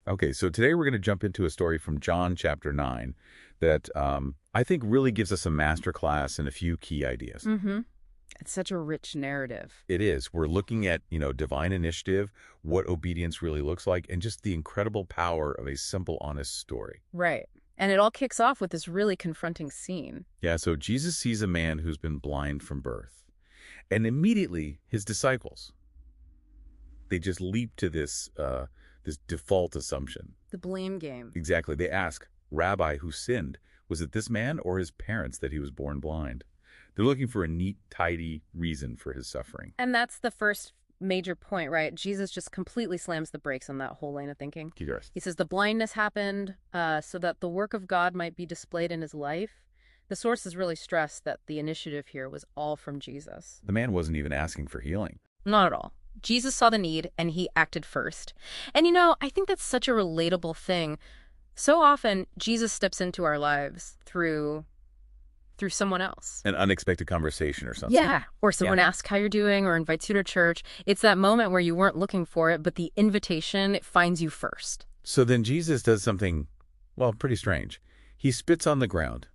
Okay, so today we're going to jump into a story from John chapter 9 that I think really gives us a master class in a few key ideas. Mm-hmm. It's such a rich narrative. It is. We're looking at, divine initiative, what obedience really looks like, and just the incredible power of a simple, honest story. Right. And it all kicks off with this really confronting scene. Yeah, so Jesus sees a man who's been blind from birth. And immediately, his disciples, they just leap to this default assumption. The blame game. Exactly. They ask, Rabbi, who sinned? Was it this man or his parents that he was born blind? They're looking for a neat, tidy reason for his suffering. And that's the first major point, right? Jesus just completely slams the brakes on that whole line of thinking. Yes. He says the blindness happened so that the work of God might be displayed in his life. The sources really stress that the initiative here was all from Jesus. The man wasn't even asking for healing. Not at all. Jesus saw the need and he acted first. And I think that's such a relatable thing. So often, Jesus steps into our lives through someone else. An unexpected conversation or something. Yeah. Or someone asks how you're doing or invites you to church. It's that moment where you weren't looking for it, but the invitation, it finds you first. So then Jesus does something, well, pretty strange. He spits on the ground.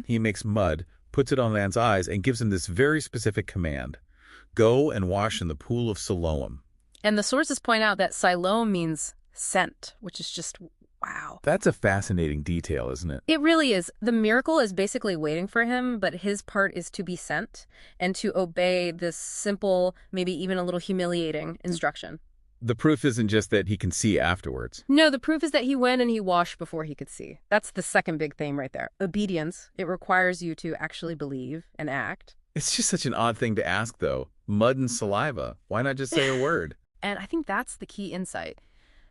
He makes mud, puts it on the man's eyes, and gives him this very specific command. Go and wash in the pool of Siloam. And the sources point out that Siloam means sent, which is just wow. That's a fascinating detail, isn't it? It really is. The miracle is basically waiting for him, but his part is to be sent and to obey this simple, maybe even a little humiliating instruction. The proof isn't just that he can see afterwards. No, the proof is that he went and he washed before he could see. That's the second big theme right there. Obedience. It requires you to actually believe and act. It's just such an odd thing to ask, though. Mud and saliva. Why not just say a word? And I think that's the key insight.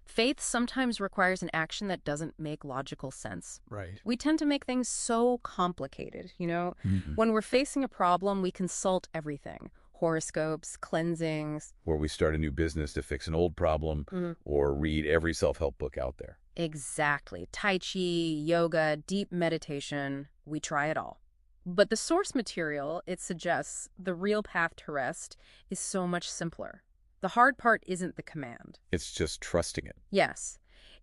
Faith sometimes requires an action that doesn't make logical sense. Right. We tend to make things so complicated, When we're facing a problem, we consult everything. Horoscopes, cleansings. Or we start a new business to fix an old problem, or read every self-help book out there. Exactly. Tai Chi, yoga, deep meditation. We try it all. But the source material, it suggests the real path to rest is so much simpler. The hard part isn't the command. It's just trusting it. Yes.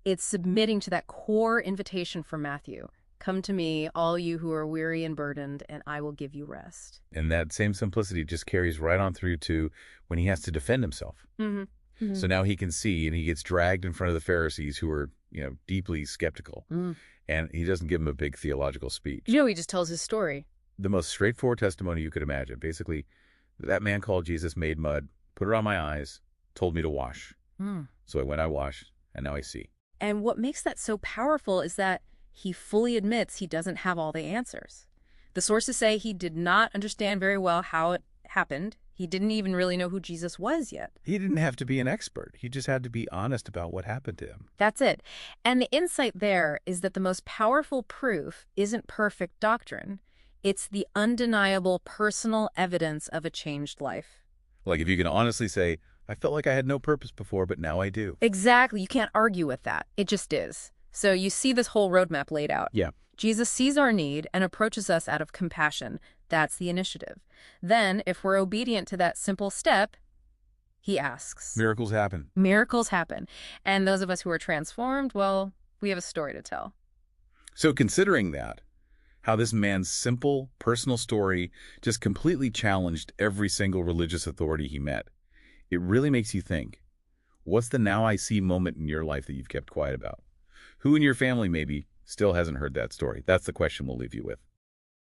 It's submitting to that core invitation from Matthew. Come to me, all you who are weary and burdened, and I will give you rest. And that same simplicity just carries right on through to when he has to defend himself. So now he can see, and he gets dragged in front of the Pharisees who are, deeply skeptical. And he doesn't give them a big theological speech. He just tells his story. The most straightforward testimony you could imagine. Basically, that man called Jesus, made mud, put it on my eyes, told me to wash. So I went, I washed, and now I see. And what makes that so powerful is that he fully admits he doesn't have all the answers. The sources say he did not understand very well how it happened. He didn't even really know who Jesus was yet. He didn't have to be an expert. He just had to be honest about what happened to him. That's it. And the insight there is that the most powerful proof isn't perfect doctrine. It's the undeniable personal evidence of a changed life. Like if you can honestly say, I felt like I had no purpose before, but now I do. Exactly. You can't argue with that. It just is. So you see this whole roadmap laid out. Yeah. Jesus sees our need and approaches us out of compassion. That's the initiative. Then, if we're obedient to that simple step, he asks. Miracles happen. Miracles happen. And those of us who are transformed, well, we have a story to tell. So considering that, how this man's simple, personal story just completely challenged every single religious authority he met, it really makes you think, what's the now I see moment in your life that you've kept quiet about? Who in your family maybe still hasn't heard that story? That's the question we'll leave you with.